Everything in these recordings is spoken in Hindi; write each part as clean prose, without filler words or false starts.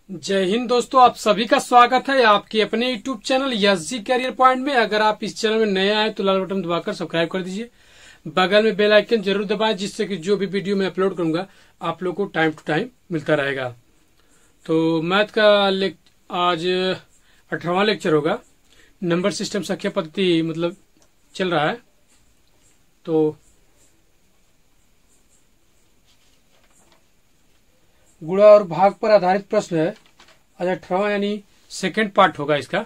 जय हिंद दोस्तों, आप सभी का स्वागत है आपके अपने YouTube channel SG career point में। अगर आप इस चैनल में नए आए तो लाल बटन दबाकर सब्सक्राइब कर दीजिए, बगल में बेल आइकन जरूर दबाएं जिससे कि जो भी वीडियो मैं अपलोड करूंगा आप लोग को टाइम टू टाइम मिलता रहेगा। तो मैथ का आज 18वां लेक्चर होगा। नंबर सिस्टम संख्या पद्धति मतलब चल रहा है। तो गुणा और भाग पर आधारित प्रश्न है। आज 18वां यानी सेकेंड पार्ट होगा इसका।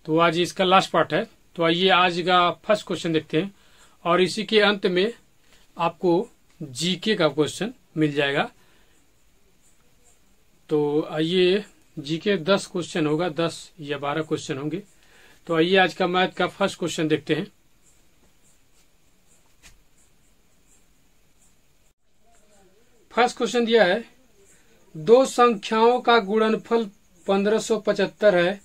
तो आज इसका लास्ट पार्ट है। तो आइए आज का फर्स्ट क्वेश्चन देखते हैं और इसी के अंत में आपको जीके का क्वेश्चन मिल जाएगा। तो आइए जीके 10 क्वेश्चन होगा, 10 या 12 क्वेश्चन होंगे। तो आइए आज का मैथ का फर्स्ट क्वेश्चन देखते हैं। फर्स्ट क्वेश्चन दिया है, दो संख्याओं का गुणनफल 1575 है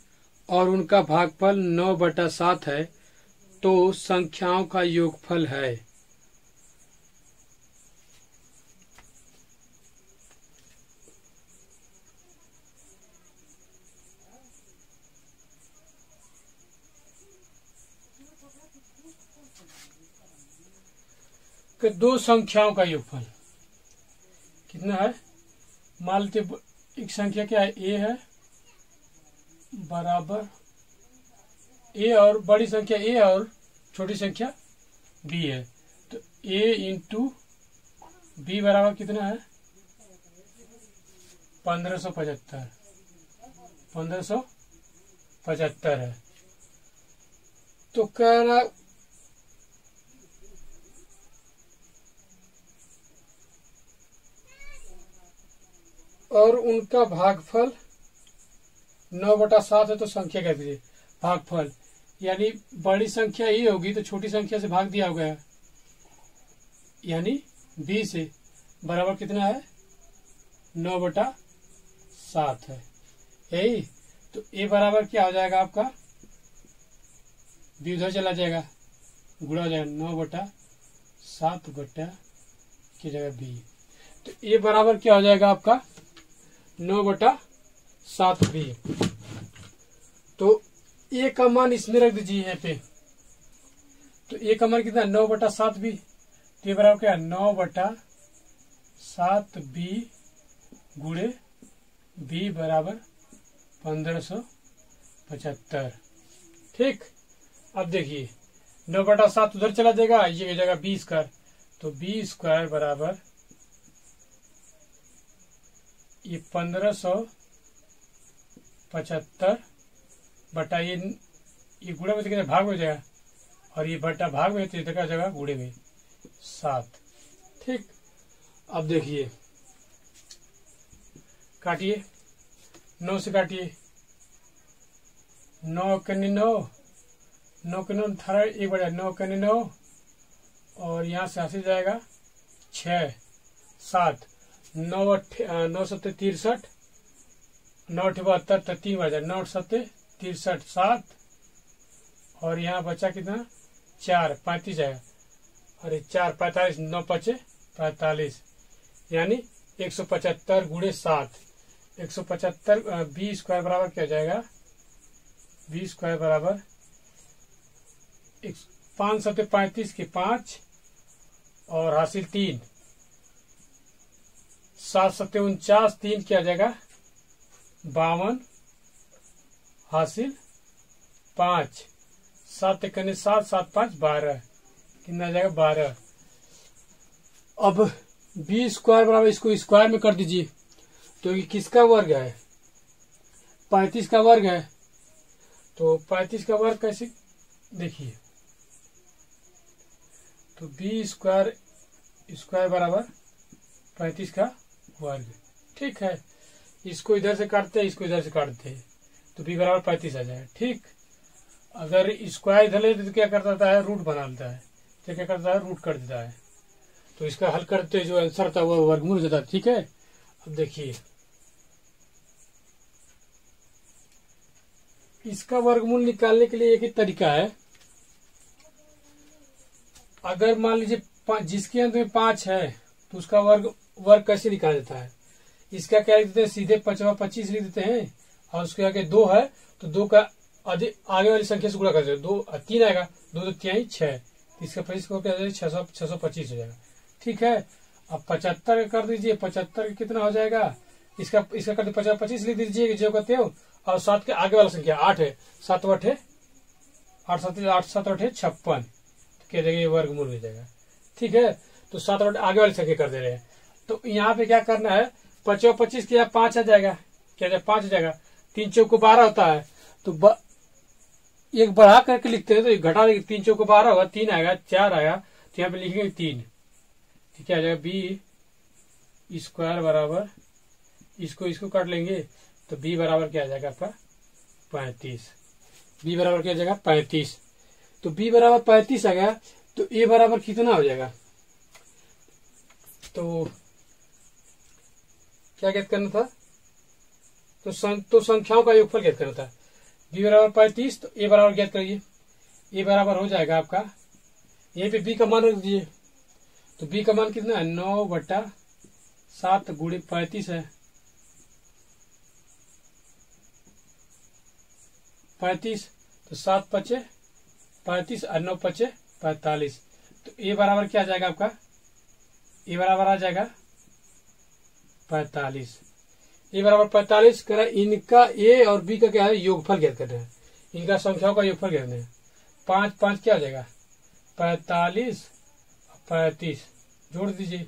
और उनका भागफल 9/7 है, तो संख्याओं का योगफल है। कि दो संख्याओं का योगफल कितना है। मान लेते एक संख्या क्या है, ए है बराबर ए और बड़ी संख्या ए और छोटी संख्या बी है। तो ए इंटू बी बराबर कितना है 1575 है। तो कह रहा और उनका भागफल 9/7 है, तो संख्या कह दीजिए भागफल, यानी बड़ी संख्या ये होगी तो छोटी संख्या से भाग दिया हो गया, यानी b से बराबर कितना है 9/7 है। यही तो a बराबर क्या हो जाएगा आपका, b उधर चला जाएगा, गुणा हो जाएगा 9/7 की जगह b। तो a बराबर क्या हो जाएगा आपका 9/7b। तो a का मान इसमें रख दीजिए यहाँ पे। तो a का मान कितना 9/7b। तो ये बराबर क्या 9/7b गुणे b बराबर 1575। ठीक, अब देखिए 9/7 उधर चला जाएगा, ये हो जाएगा b²। तो b² बराबर ये 1575 बटा ये गुणे में कितने भाग हो जाएगा, और ये बटा भाग में तो इधर जगह गुणे में 7। ठीक, अब देखिए काटिए, 9 से काटिए, 9 कनी 9, 9 के 9 18 एक बटा 9 कनी 9, और यहाँ से हासिल जाएगा 6 7 9 7 63, 9 72 तो 3 बजा 9 7 63 7, और यहाँ बचा कितना 4 35 आएगा, अरे 4 45 9 5 45, यानी 175 गुणे 7। 175 b² बराबर क्या हो जाएगा, b² बराबर 5 7 35 के 5 और हासिल 3, 7 7 49 3 क्या जाएगा 52 हासिल 5, 7 कने 7 7 5 12, कितना जाएगा 12। अब b² बराबर इसको स्क्वायर में कर दीजिए। तो ये किसका वर्ग है 35 का वर्ग है। तो 35 का वर्ग कैसे देखिए, तो b² बराबर 35 का वर्ग। ठीक है, इसको इधर से काटते हैं, इसको इधर से काटते हैं, तो b बराबर 35 आ जाएगा। ठीक, अगर स्क्वायर इधर ले तो क्या करता है रूट बना लेता है, तो क्या करता है रूट कर देता है। तो इसका हल करते जो आंसर था वो वर्गमूल हो जाता है। ठीक है, अब देखिए इसका वर्गमूल निकालने के लिए एक ही तरीका है। अगर मान लीजिए जिसके अंत में 5 है तो उसका वर्ग कैसे निकाला जाता है, इसका क्या लिख देते हैं, सीधे 5×25 लिख देते हैं, और उसके आगे 2 है तो 2 का आगे वाली संख्या से गुणा कर देते, 2 3 आएगा, 2 2 3 6, इसका 25 को क्या 625 हो जाएगा। ठीक है, अब 75 कर दीजिए, 75 कितना हो जाएगा, इसका कर दीजिए 25 लिख दीजिए जो कहते हो, और 7 के आगे वाला संख्या 8 है, 7 8 7 8 56, क्या जाएगा, ये वर्गमूल हो जाएगा। ठीक है, तो 7 8 आगे वाली संख्या कर दे रहे हैं। तो यहाँ पे क्या करना है, 25 के यहाँ 5 आ जाएगा, क्या जाएगा 5 आ जाएगा, 3 चौको 12 होता है, तो एक बढ़ा करके लिखते हैं, तो एक घटा देंगे, 3 चौको 12 होगा, 3 आएगा, 4 आएगा, तो यहाँ पे लिखेंगे 3, ठीक है, आ जाएगा बी स्क्वायर बराबर, इसको काट लेंगे तो बी बराबर क्या आ जाएगा आपका 35, बी बराबर क्या आ जाएगा 35, तो बी बराबर 35 आ गया, तो ए बराबर कितना हो जाएगा, तो क्या ज्ञात करना था, तो संख्याओं का योगफल ज्ञात करना था, बी बराबर 35, तो ए बराबर ज्ञात करिए, ए बराबर हो जाएगा आपका, यहीं पे बी का मान रख दीजिए, तो बी का मान कितना है 9/7 गुणे 35 है, 35, तो 7 5 35 और 9 5 45, तो ए बराबर क्या आ जाएगा आपका, ए बराबर आ जाएगा 45, ए बराबर 45 करा, इनका ए और बी का क्या है योगफल ज्ञात करना है, इनका संख्याओं का योगफल ज्ञात करना है, 5 5 क्या आ जाएगा 45 35, जोड़ दीजिए,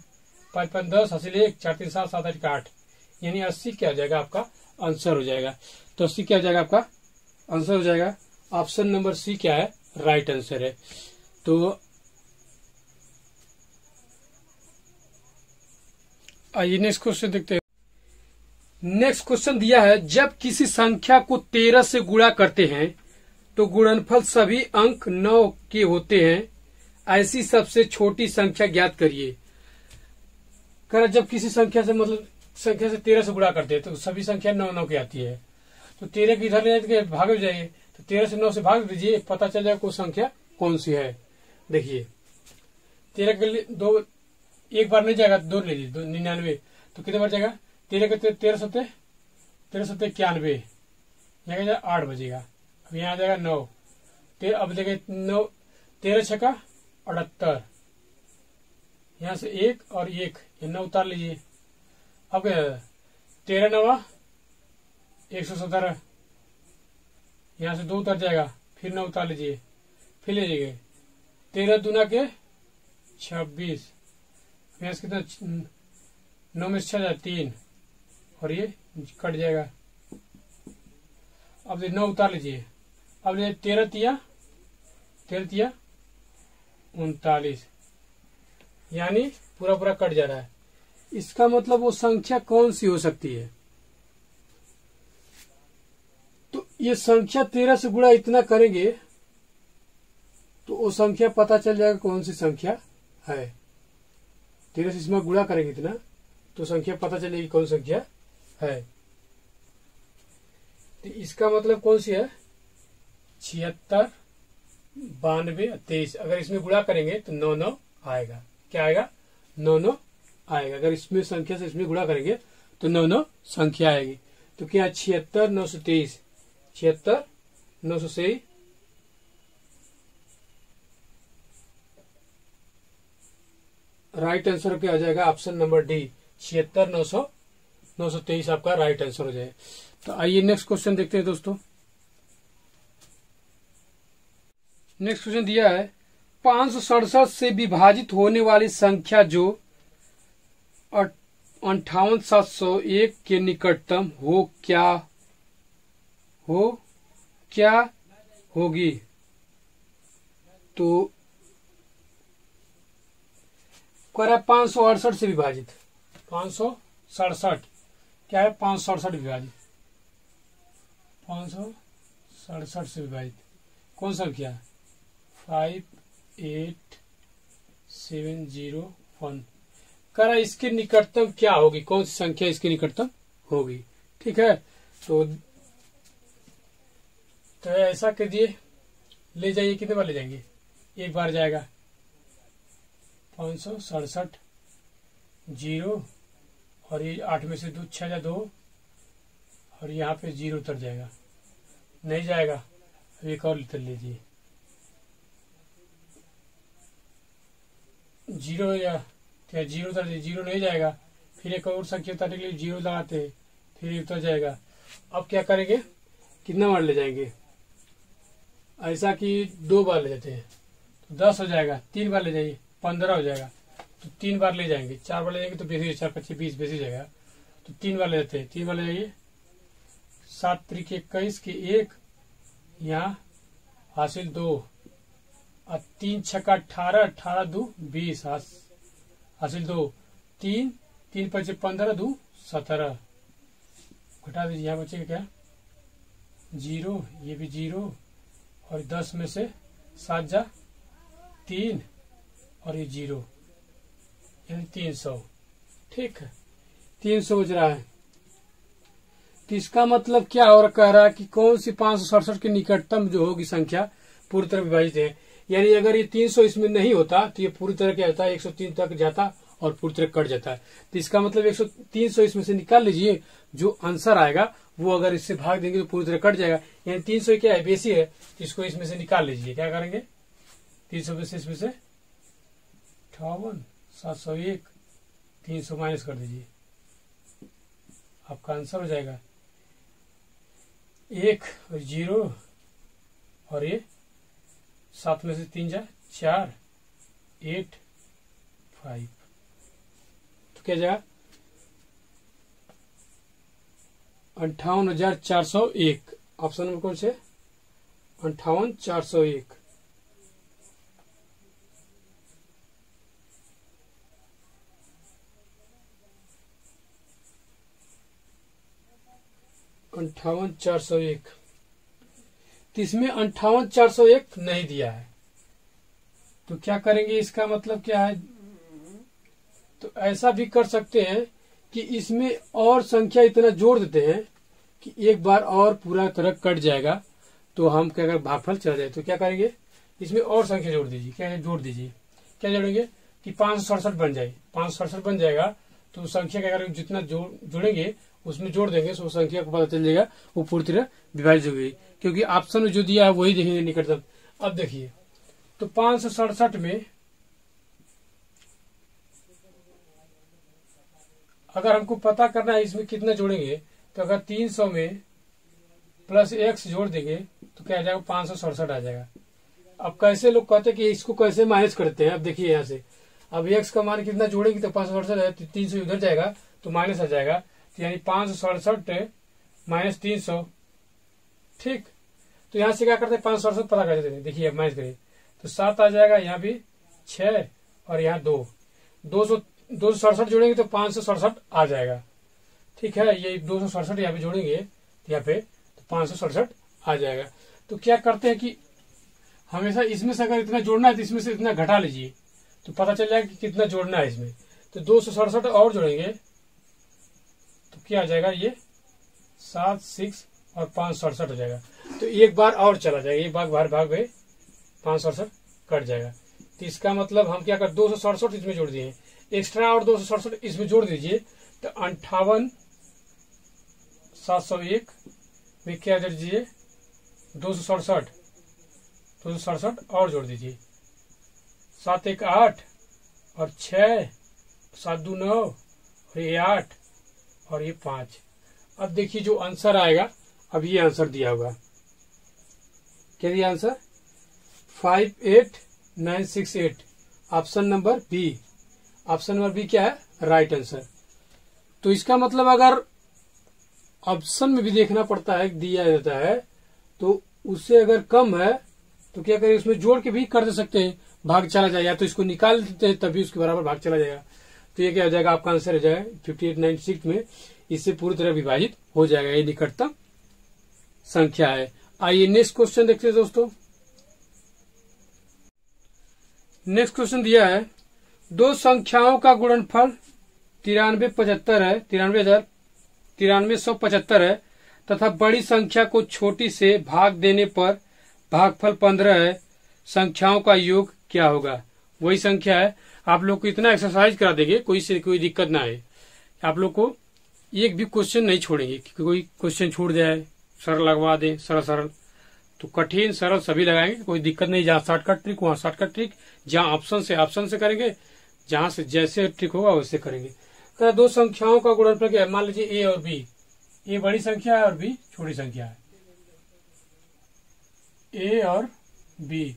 5 5 10 हासिल 1, 4 3 7 7 8 8, यानी 80 क्या हो जाएगा आपका आंसर हो जाएगा। तो 80 क्या हो जाएगा आपका आंसर हो जाएगा, ऑप्शन नंबर सी क्या है राइट आंसर है। तो आइए नेक्स्ट क्वेश्चन देखते हैं। नेक्स्ट क्वेश्चन दिया है, जब किसी संख्या को 13 से गुणा करते हैं तो गुणनफल सभी अंक 9 के होते हैं, ऐसी सबसे छोटी संख्या ज्ञात करिए। कर जब किसी संख्या से मतलब संख्या से 13 से गुणा करते हैं तो सभी संख्या 9 9 की आती है, तो 13 की इधर ले जाके भाग जाइए, तो 13 से 9 से भाग दीजिए, पता चल जाएगा कोई संख्या कौन सी है। देखिए 13 के लिए 2 एक बार नहीं जाएगा, 2 ले लीजिए, 99, तो कितने बार जाएगा 13 के 13 सत्ते 91, यहाँ 8 बजेगा, अब यहाँ आ जाएगा 9, अब देखिए 9 13 6 78, यहाँ से 1 और 1 9 उतार लीजिए, अब 13 9 117, यहाँ से 2 उतर जाएगा, फिर 9 उतार लीजिए, फिर ले जाइए 13 दूना के 26, यहाँ से कितना 9 में 6 3, और ये कट जाएगा, अब 9 उतार लीजिए, अब ले 13 तिया 39, यानी पूरा कट जा रहा है। इसका मतलब वो संख्या कौन सी हो सकती है, तो ये संख्या 13 से गुणा इतना करेंगे तो वो संख्या पता चल जाएगा कौन सी संख्या है, 13 से इसमें गुणा करेंगे इतना तो संख्या पता चलेगी कौन संख्या है। तो इसका मतलब कौन सी है 76 92 23, अगर इसमें गुणा करेंगे तो 9 9 आएगा, क्या आएगा 9 9 आएगा, अगर इसमें संख्या से इसमें गुणा करेंगे तो 9 9 संख्या आएगी। तो क्या 76 923, 76 923, राइट आंसर क्या आ जाएगा ऑप्शन नंबर डी 76 923 आपका राइट आंसर हो जाए। तो आइए नेक्स्ट क्वेश्चन देखते हैं दोस्तों। नेक्स्ट क्वेश्चन दिया है 567 से विभाजित होने वाली संख्या जो 58701 के निकटतम हो क्या होगी। तो कह रहा है 568 से विभाजित, 567 क्या है 567 विभाजित, 567 से विभाजित कौन संख्या 58701, कह रहा है इसके निकटतम क्या होगी, कौन सी संख्या इसके निकटतम होगी। ठीक है, तो ऐसा कीजिए, ले जाइए, कितने बार ले जाएंगे, एक बार जाएगा 567 0 और ये 8 में से 6 या 2 और यहाँ पे 0 उतर जाएगा, नहीं जाएगा। एक और उतर लीजिए 0 या 0 उतर दीजिए, 0 नहीं जाएगा। फिर एक और संख्या उतारने के लिए 0 लगाते हैं, फिर उतर जाएगा। अब क्या करेंगे, कितना बार ले जाएंगे, ऐसा कि 2 बार ले जाते हैं तो 10 हो जाएगा, 3 बार ले जाइए 15 हो जाएगा, तो 3 बार ले जाएंगे। 4 बार ले जाएंगे तो बेसी, 4 25 20 बेसी जाएगा, तो 3 बार ले जाते हैं। 3 बार ले जाइए, 7 त्रिक 21 के 1, यहाँ हासिल 2 और 3 छक्का 18, 18 2 20 हासिल 2, 3 3 5 15 2 17, घटा दीजिए। यहाँ बचेगा क्या, 0, ये भी 0 और 10 में से 7 जा 3 और ये 0, यानी 300। ठीक है, 300 बच रहा है। तो इसका मतलब क्या और कह रहा है कि कौन सी 567 की निकटतम जो होगी संख्या पूरी तरह विभाजित है। यानी अगर ये 300 इसमें नहीं होता तो ये पूरी तरह क्या होता है, 103 तक जाता और पूरी तरह कट जाता है। तो इसका मतलब 300 इसमें से निकाल लीजिए, जो आंसर आएगा वो अगर इससे भाग देंगे तो पूरी तरह कट जाएगा। यानी 300 क्या है, बेसी है, तो इसको इसमें से निकाल लीजिए। क्या करेंगे, 300 में से इसमें से 58 701 300 माइनस कर दीजिए, आपका आंसर हो जाएगा 1 और 0 और ये 7 में से 3 जा 4 8 5, तो क्या जाएगा 58,401। ऑप्शन नंबर कौन से, 58,401। तो इसमें 58,401 नहीं दिया है, तो क्या करेंगे, इसका मतलब क्या है। तो ऐसा भी कर सकते हैं कि इसमें और संख्या इतना जोड़ देते हैं कि एक बार और पूरा तरह कट जाएगा। तो हम क्या, अगर भागफल चला जाए तो क्या करेंगे, इसमें और संख्या जोड़ दीजिए। क्या जोड़ दीजिए, क्या जोड़ेंगे कि 567 बन जाए, 567 बन जाएगा। तो संख्या का अगर जितना जोड़ेंगे उसमें जोड़ देंगे तो संख्या को पता चल जाएगा वो पूरी तरह विभाजित हो गई, क्योंकि ऑप्शन में जो दिया है वही देखेंगे निकटतम। अब देखिए, तो 567 में अगर हमको पता करना है इसमें कितना जोड़ेंगे, तो अगर 300 में प्लस x जोड़ देंगे तो क्या आ जाएगा, 567 आ जाएगा। अब कैसे लोग कहते हैं कि इसको कैसे माइनस करते हैं, अब देखिए यहाँ से, अब x का मान कितना जोड़ेंगे तो 567 है, तो 300 उधर जाएगा तो माइनस आ जाएगा, तो यानी 567 माइनस 300। ठीक, तो यहाँ से क्या करते हैं, 567 पता कर देते हैं। देखिए माइनस करिए तो 7 आ जाएगा, यहाँ भी 6 और यहाँ 267 जोड़ेंगे तो 567 आ जाएगा। ठीक है, ये 267 यहाँ पे जोड़ेंगे यहाँ पे तो 567 आ जाएगा। तो क्या करते हैं कि हमेशा इसमें से अगर इतना जोड़ना है तो इसमें से इतना घटा लीजिए तो पता चल जाएगा कि कितना जोड़ना है इसमें। तो 267 और जोड़ेंगे तो क्या आ जाएगा, ये 7 6 और 567 हो जाएगा। तो एक बार और चला जाएगा, एक बार भाग गए 567 कट जाएगा। तो इसका मतलब हम क्या कर, 267 इसमें जोड़ दिए, एक्स्ट्रा और 267 इसमें जोड़ दीजिए तो 58,701 में क्या जोड़ दीजिए, 267 और जोड़ दीजिए, 7 1 8 और 6 7 2 9 और ये 8 और ये 5। अब देखिए जो आंसर आएगा, अब ये आंसर दिया होगा, क्या दिया answer, 58968, option number B. Option number B क्या है, राइट आंसर। तो इसका मतलब अगर ऑप्शन में भी देखना पड़ता है, दिया जाता है तो उससे अगर कम है तो क्या करें, उसमें जोड़ के भी कर दे सकते हैं, भाग चला जाए, या तो इसको निकाल देते हैं तभी उसके बराबर भाग चला जाएगा। तो ये क्या हो जाएगा, आपका आंसर हो जाएगा 5896 में इससे पूरी तरह विभाजित हो जाएगा, ये निकटतम संख्या है। आइए नेक्स्ट क्वेश्चन देखते हैं दोस्तों। नेक्स्ट क्वेश्चन दिया है, दो संख्याओं का गुणनफल 9375 है, 93,175 है तथा बड़ी संख्या को छोटी से भाग देने पर भागफल 15 है। संख्याओं का योग क्या होगा। वही संख्या है, आप लोग को इतना एक्सरसाइज करा देंगे, कोई दिक्कत ना है आप लोग को एक भी क्वेश्चन नहीं छोड़ेंगे कि कोई क्वेश्चन छूट जाए, सरल लगवा दें, सरल सरल। तो कठिन सरल सभी लगाएंगे, कोई दिक्कत नहीं। जहाँ शॉर्टकट ट्रिक वहाँ शॉर्टकट ट्रिक, जहाँ ऑप्शन से करेंगे, जहाँ से जैसे ट्रिक होगा वैसे करेंगे। तो दो संख्याओं का गुणनफल क्या है? मान लीजिए ए और बी, ए बड़ी संख्या है और बी छोटी संख्या है। ए और बी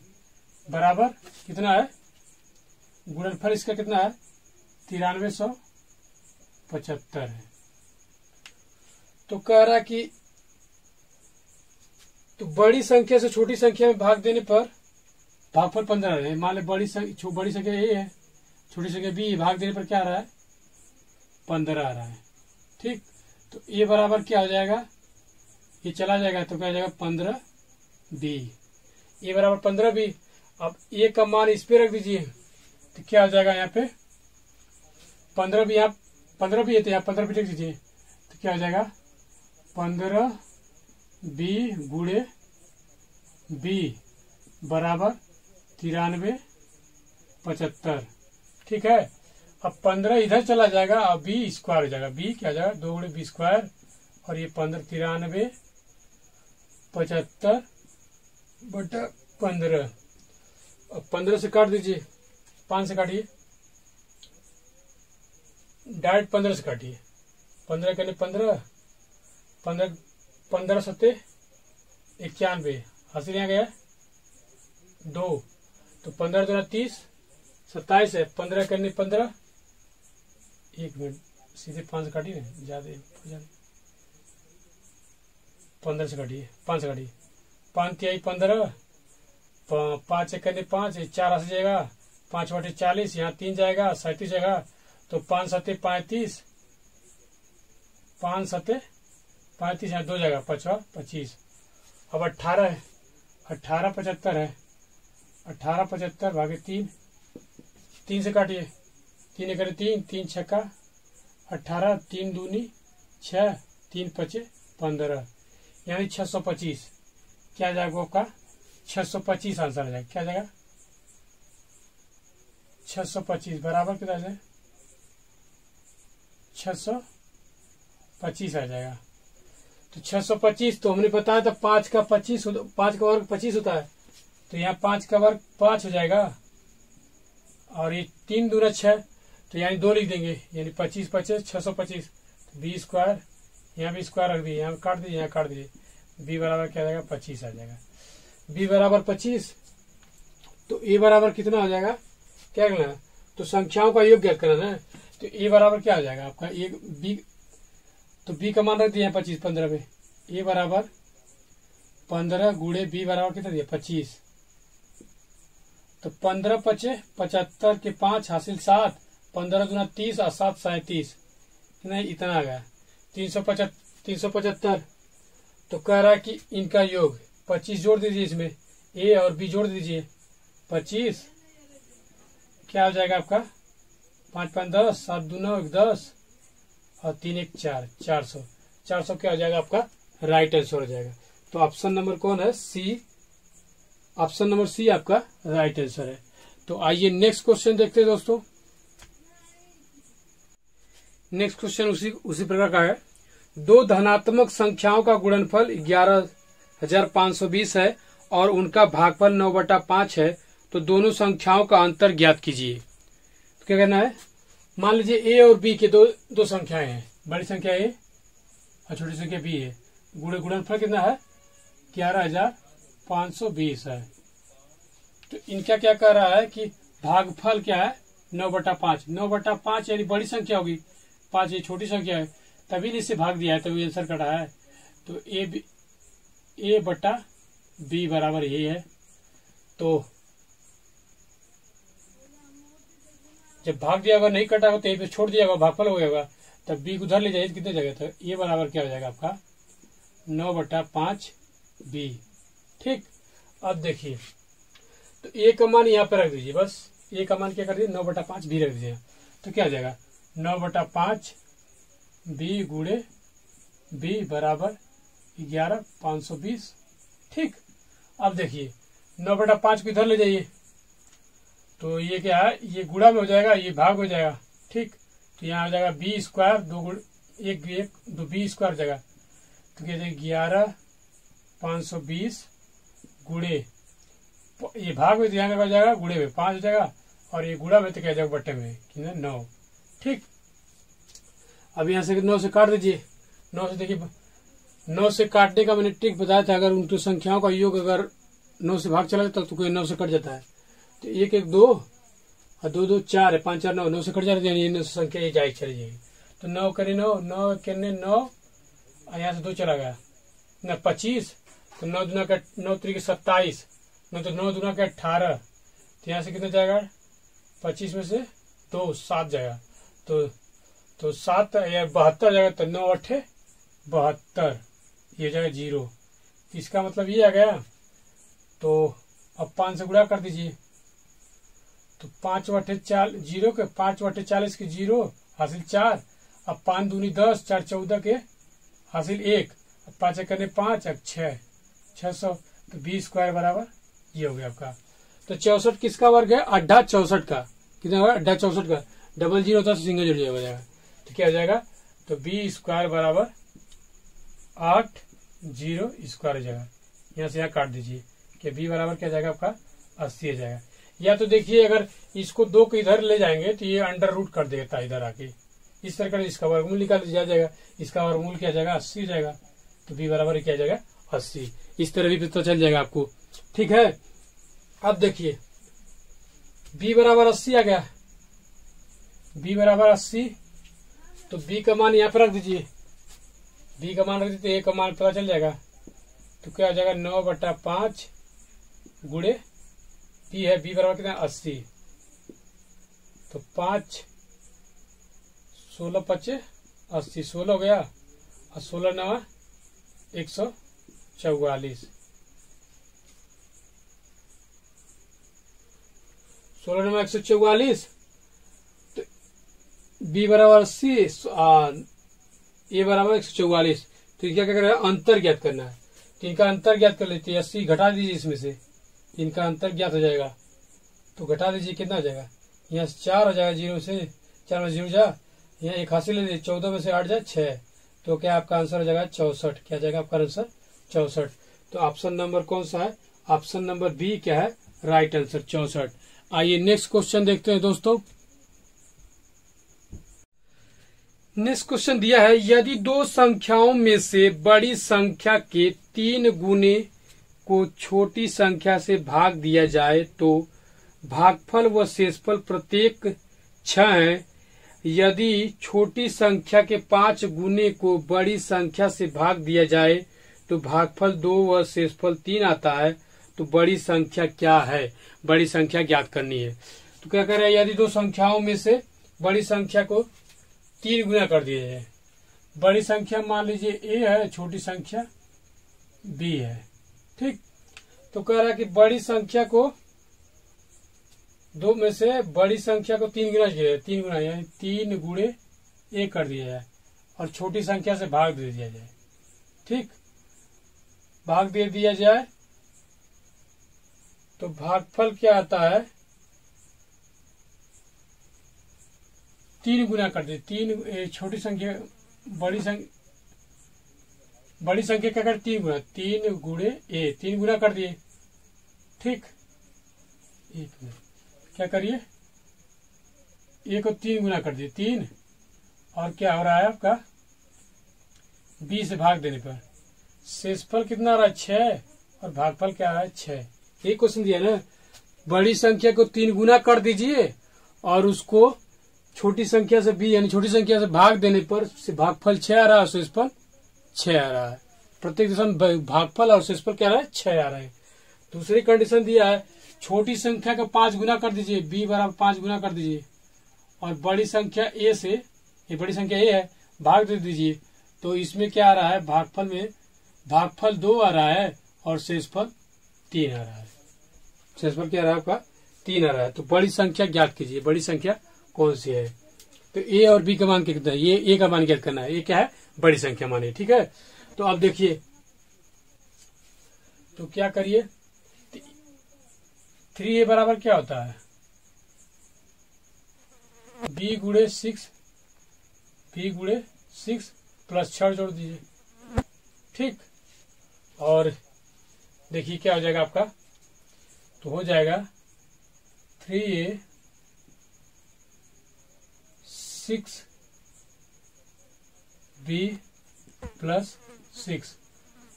बराबर कितना है? गुणनफल इसका कितना है? 9375 है। तो कह रहा कि तो बड़ी संख्या से छोटी संख्या में भाग देने पर भागफल 15 है। मान लो बड़ी संख्या ए है, छोटी संख्या बी, भाग देने पर क्या आ रहा है? 15 आ रहा है। ठीक, तो ए बराबर क्या हो जाएगा? ये चला जाएगा तो क्या हो जाएगा? 15 बी। ए बराबर 15 बी। अब ए का मान इस पे रख दीजिए तो क्या हो जाएगा? यहाँ पे 15 बी, यहाँ 15 बी है तो यहाँ 15 बी लिख दीजिए तो क्या हो जाएगा? 15 बी गुणे बी बराबर 9375। ठीक है, अब 15 इधर चला जाएगा और बी स्क्वायर हो जाएगा। बी क्या हो जाएगा? 2 गुणे बी स्क्वायर, और ये 9375 बटा 15। अब 15 से काट दीजिए, 5 से काटिए, डायरेक्ट 15 से काटिए। 15 करने 15 सत्ते 91, हासिल यहाँ गया 2, तो 15 दूना 30, 27 है। 15 करने 15, 1 मिनट, सीधे 5 से काटिए ना, ज्यादा 15 से काटिए, 5 से काटिए, 5 तिहाई 15, 5 करने 5, 4 आ जाएगा, 5 बटे 40, यहाँ 3 जाएगा, 37 जाएगा, तो 5 सत्ते 35, 5 सत्ते 35, यहाँ 2 जाएगा, 5 25। अब 18 है, 1875 है। 1875 भागे 3, 3 से काटिए, 3 करे 3, 3 छक्का 18, 3 दूनी 6, 3 पचे 15, यानी 625। क्या जाएगा आपका? 625 आंसर आ जाएगा। क्या जाएगा? 625 बराबर कितना है? 625 आ जाएगा। तो 625 तो हमने बताया था 5 का 25, 5 का वर्ग 25 होता है, तो यहाँ 5 का वर्ग 5 हो जाएगा, और ये 3 दूना 6, तो यानी 2 लिख देंगे, यानी 25 पचे 625, तो बी स्क्वायर, यहाँ भी स्क्वायर रख दिए, यहाँ काट दीजिए, यहाँ काट दीजिए, बी बराबर क्या आ जाएगा? 25 आ जाएगा। बी बराबर 25, तो ए बराबर कितना हो जाएगा? क्या करना है? तो संख्याओं का योग ज्ञात करना है। तो ए बराबर क्या हो जाएगा आपका? एक बी, तो बी का मान रख दिया 25, 15 में। ए बराबर 15 गुणे बी बराबर कितना दिया? 25। तो 15 पचे 75 के 5 हासिल 7, 15 दूना 30 और 7 37, नहीं इतना आ गया 375। तो कह रहा है कि इनका योग 25 जोड़ दीजिए, इसमें ए और बी जोड़ दीजिए, 25 क्या हो जाएगा आपका? 5 5 10, 7 2 9 10, और 3 1 4, 400। 400 क्या हो जाएगा आपका? राइट आंसर हो जाएगा। तो ऑप्शन नंबर कौन है? सी। ऑप्शन नंबर सी आपका राइट आंसर है। तो आइए नेक्स्ट क्वेश्चन देखते हैं दोस्तों। नेक्स्ट क्वेश्चन उसी प्रकार का है। दो धनात्मक संख्याओं का गुणनफल 11,520 है और उनका भागफल 9/5 है, तो दोनों संख्याओं का अंतर ज्ञात कीजिए। तो क्या करना है? मान लीजिए ए और बी के दो संख्याएं हैं, बड़ी संख्या ए और छोटी संख्या बी है। गुणनफल कितना है? 11,520 है। तो इनका क्या कह रहा है कि भागफल क्या है? 9/5। 9/5 यानी बड़ी संख्या होगी, 5 ये छोटी संख्या है, तभी इसे भाग दिया है, तभी आंसर कटा है। तो ए बटा बी बराबर यही है। तो जब भाग दिया होगा, नहीं कटा होगा तो यहीं पे छोड़ दिया होगा, भागफल हो गया होगा, तब बी को उधर ले जाइए, कितने जगह था? ए बराबर क्या हो जाएगा आपका? 9/5 बी। ठीक, अब देखिए, तो ए का मान यहाँ पे रख दीजिए, बस ए का मान क्या कर दीजिए? 9/5 बी रख दीजिए। तो क्या हो जाएगा? 9/5 बी गुणे बी बराबर 11,520। ठीक, अब देखिए 9/5 को इधर ले जाइए, तो ये क्या है? ये गुणा में हो जाएगा, ये भाग हो जाएगा। ठीक, तो यहाँ आ जाएगा बी स्क्वायर, एक दो बी स्क्वायर जगह तो क्या जाएगा 11,520 गुणे, ये भाग में ध्यान रखा जाएगा, गुणे में 5 हो जाएगा और ये गुणा में तो क्या जाएगा बट्टे में कितना 9। ठीक, अब यहाँ से 9 से काट दीजिए। 9 से देखिए 9 से काटने का मैंने ट्रिक बताया था, अगर उनकी संख्याओं का योग अगर 9 से भाग चला जाता तो कोई 9 से कट जाता है, तो 1 1 2 और 2 2 4 है, 5 4 9, 9 से कट जाता है, ये संख्या ये जायज चली जाएगी। तो 9 करे 9, 9 करने 9 और यहाँ से 2 चला गया न 25, तो 9 दूना का 9 3 27, 9 तो 9 दूना का 18, तो यहाँ से कितना जाएगा 25 में से 2 7 जाएगा, तो 7 या 72 जाएगा, तो 9 8 72, ये जाएगा 0। इसका मतलब ये आ गया। तो अब 5 से गुणा कर दीजिए, तो 5 बटे 4 0 के 5 बटे 40 के 0 हासिल 4, अब 5 दूनी 10, 4 14 के हासिल 1, अब 5 करने 5 अब 6 600, तो बी स्क्वायर बराबर ये हो गया आपका। तो 64 किसका वर्ग है? अड्डा 64 का। कितना होगा? अड्डा 64 का। डबल 0 होता है सिंगल जुड़ जाएगा, तो क्या हो जाएगा? तो बी स्क्वायर बराबर 8 0 स्क्वायर हो जाएगा। यहाँ से यहाँ काट दीजिए कि बी बराबर क्या जाएगा आपका 80 हो जाएगा। या तो देखिए अगर इसको 2 को इधर ले जाएंगे तो ये अंडर रूट कर देता है इधर आके, इस तरह का इसका वर्गमूल निकाल दिया जाएगा, इसका वर्गमूल क्या जाएगा 80 हो जाएगा। तो बी बराबर क्या जाएगा 80। इस तरह भी पता चल जाएगा आपको। ठीक है, अब देखिए b बराबर 80 आ गया। b बराबर 80, तो b का मान यहाँ पर रख दीजिए। b का मान रख दीजिए, a का मान पता चल जाएगा। तो क्या हो जाएगा 9/5 गुणे b है, b बराबर कितना 80, तो 5 16 5 80, 16 हो गया और 16 9 144, 16 9 144, तो b बराबर 80, a बराबर 144। तो क्या करना है? अंतर ज्ञात करना है। तो इनका अंतर ज्ञात कर लेते हैं। 80 घटा दीजिए इसमें से, इनका अंतर ज्ञात हो जाएगा। तो घटा दीजिए, कितना हो जाएगा? यहाँ 4 हो जाएगा, 0 से 4 में 0 जा, यहाँ 1 हासिल ले लीजिए, 14 में से 8 जाए 6, तो क्या आपका आंसर हो जाएगा 64। क्या जाएगा आपका आंसर 64। तो ऑप्शन नंबर कौन सा है? ऑप्शन नंबर बी क्या है? Right answer 64। आइए नेक्स्ट क्वेश्चन देखते हैं दोस्तों। नेक्स्ट क्वेश्चन दिया है, यदि 2 संख्याओं में से बड़ी संख्या के 3 गुने को छोटी संख्या से भाग दिया जाए तो भागफल व शेषफल प्रत्येक 6 है। यदि छोटी संख्या के 5 गुने को बड़ी संख्या से भाग दिया जाए तो भागफल 2 व शेषफल 3 आता है। तो बड़ी संख्या क्या है? बड़ी संख्या ज्ञात करनी है। तो क्या कर रहे हैं? यदि 2 संख्याओं में से बड़ी संख्या को 3 गुना कर दिया जाए। बड़ी संख्या मान लीजिए a है, छोटी संख्या b है। ठीक, तो कह रहा है कि बड़ी संख्या को 2 में से बड़ी संख्या को 3 गुना किया जाए। 3 गुना यानी 3 गुणे a कर दिया जाए और छोटी संख्या से भाग दे दिया जाए। ठीक, भाग दे दिया जाए तो भागफल क्या आता है? 3 गुना कर दे। 3 छोटी संख्या बड़ी संख्या क्या कर 3 गुना, 3 गुणे a, 3 गुना कर दिए। ठीक, एक मिनट, क्या करिए a को 3 गुना कर दिए 3, और क्या हो रहा है आपका b से भाग देने पर शेषफल कितना आ रहा है 6 और भागफल क्या आ रहा है 6। एक क्वेश्चन दिया ना, बड़ी संख्या को 3 गुना कर दीजिए और उसको छोटी संख्या से b यानी छोटी संख्या से भाग देने पर भागफल 6 आ रहा है, शेषफल 6 आ रहा है। प्रत्येक दिशा में भागफल और शेषफल क्या आ रहा है 6 आ रहा है। दूसरी कंडीशन दिया है, छोटी संख्या का 5 गुना कर दीजिए, b बराबर 5 गुना कर दीजिए और बड़ी संख्या a से, ये बड़ी संख्या a है, भाग दे दीजिए। तो इसमें क्या आ रहा है? भागफल में भागफल 2 आ रहा है और शेषफल 3 आ रहा है। शेषफल क्या आ रहा है आपका 3 आ रहा है। तो बड़ी संख्या ज्ञात कीजिए, बड़ी संख्या कौन सी है? तो a और b का मान कितना है? ये a का मान ज्ञात करना है। ये क्या है? बड़ी संख्या मान है। ठीक है, तो अब देखिए, तो क्या करिए, 3a बराबर क्या होता है? b गुणे 6 बी गुणे 6 प्लस 6 जोड़ दीजिए, ठीक। और देखिए क्या हो जाएगा आपका, तो हो जाएगा 3a 6b प्लस 6।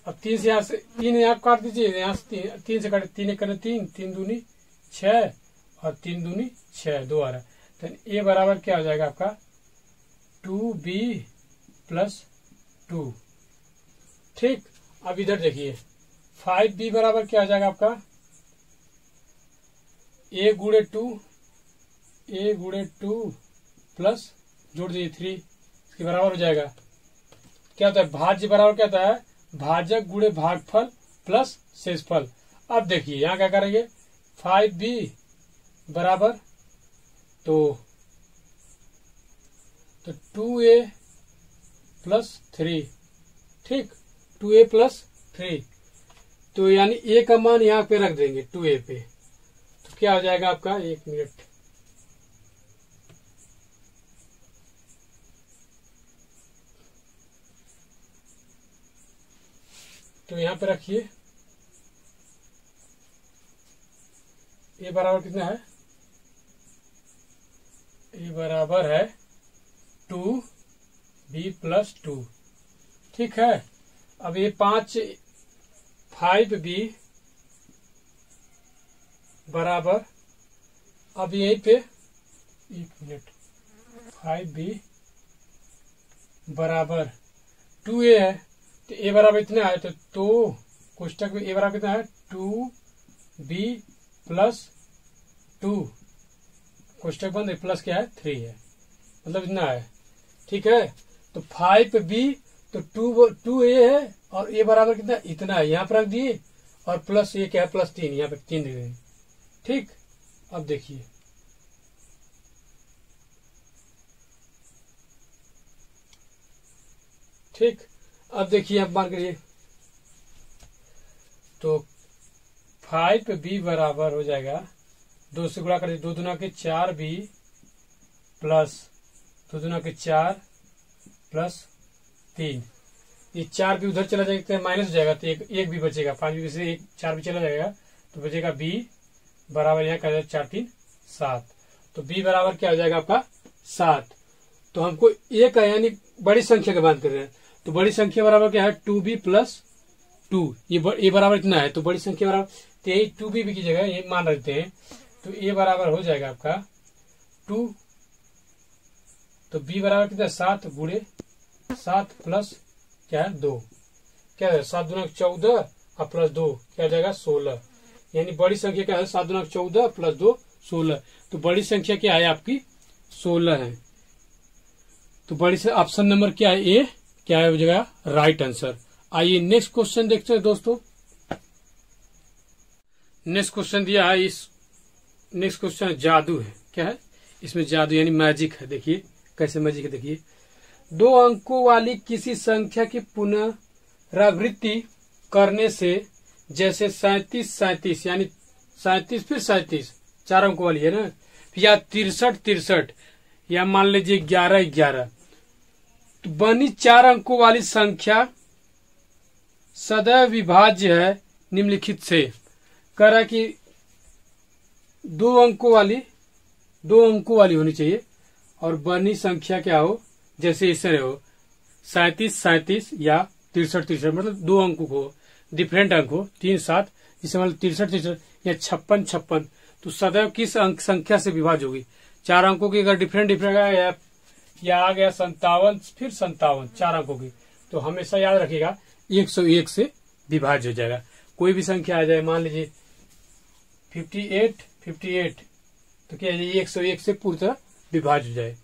अब 3 से यहाँ से 3 यहाँ काट दीजिए, यहाँ से 3 से काटे, 3 एक करने 3, 3 दूनी 6 और 3 दूनी 6, 2 आ रहा है। तो ए बराबर क्या हो जाएगा आपका 2b प्लस 2, ठीक। अब इधर देखिए 5b बराबर क्या हो जाएगा आपका a गुणे 2 प्लस जोड़ दीजिए 3, इसके बराबर हो जाएगा। क्या होता है भाज्य बराबर क्या होता है, भाजक गुणे भागफल प्लस शेषफल। अब देखिए यहाँ क्या करेंगे 5b बराबर तो 2a प्लस 3, ठीक, 2a प्लस 3। तो यानी a का मान यहाँ पे रख देंगे 2a पे, तो क्या हो जाएगा आपका, 1 मिनट, तो यहाँ पे रखिए a बराबर कितना है, a बराबर है 2b प्लस 2, ठीक है। अब ये 5b बराबर, अब यहीं पे 1 मिनट, 5b बराबर 2a है, तो a बराबर इतना है, तो कोष्टक में a बराबर कितना है 2b प्लस 2, कोष्टक बंद है, प्लस क्या है 3 है, मतलब इतना है, ठीक है। तो 5b तो 2a है और a बराबर कितना इतना है, यहाँ पर रख दिए, और प्लस ये क्या है प्लस 3, यहाँ पे 3 दे देंगे, ठीक। अब देखिए ठीक, अब देखिए आप मान करिए, तो 5b बराबर हो जाएगा 2 से गुणा कर 2 दूना के 4b प्लस 2 दूना के 4 प्लस 3, ये 4 भी उधर चला जाएगा माइनस हो जाएगा, तो एक भी बचेगा, 5 से 1 4 भी चला जाएगा, तो बचेगा b बराबर यहाँ क्या 4 3 7, तो b बराबर क्या हो जाएगा आपका 7। तो हमको a का यानी बड़ी संख्या का बात कर रहे हैं, तो बड़ी संख्या बराबर क्या है 2b प्लस 2, ये बराबर कितना है, तो बड़ी संख्या बराबर, तो यही 2b की जगह ये मान रखते हैं, तो a बराबर हो जाएगा आपका 2, तो b बराबर कितना 7 गुणे 7 प्लस क्या है 2, क्या है 7 दूना 14 और प्लस 2 क्या हो जाएगा 16, यानी बड़ी संख्या क्या है 7 दूना 14 प्लस 2 16, तो बड़ी संख्या क्या है आपकी 16 है। तो बड़ी से ऑप्शन नंबर क्या है ए, क्या है हो जाएगा राइट आंसर। आइए नेक्स्ट क्वेश्चन देखते हैं दोस्तों। नेक्स्ट क्वेश्चन दिया है, इस नेक्स्ट क्वेश्चन जादू है, क्या है इसमें जादू यानी मैजिक है। देखिए कैसे मैजिक है, देखिए 2 अंकों वाली किसी संख्या की पुनरावृत्ति करने से, जैसे 37 यानी 37 फिर 37 4 अंकों वाली है ना, या 63 या मान लीजिए 11 तो बनी 4 अंकों वाली संख्या सदैव विभाज्य है निम्नलिखित से। कह रहा है कि 2 अंकों वाली होनी चाहिए और बनी संख्या क्या हो, जैसे इससे हो 37 या 63 मतलब 2 अंकों को, डिफरेंट अंक हो 3 7, जिसे मतलब 63 या 56, तो सदैव किस अंक संख्या से विभाज्य होगी। 4 अंकों की अगर डिफरेंट या आ गया 57 फिर 57 4 अंकों की, तो हमेशा याद रखिएगा 101 से विभाज्य हो जाएगा। कोई भी संख्या आ जाए, मान लीजिए 58 तो क्या है 101 से पूरी तरह विभाज्य हो जाए,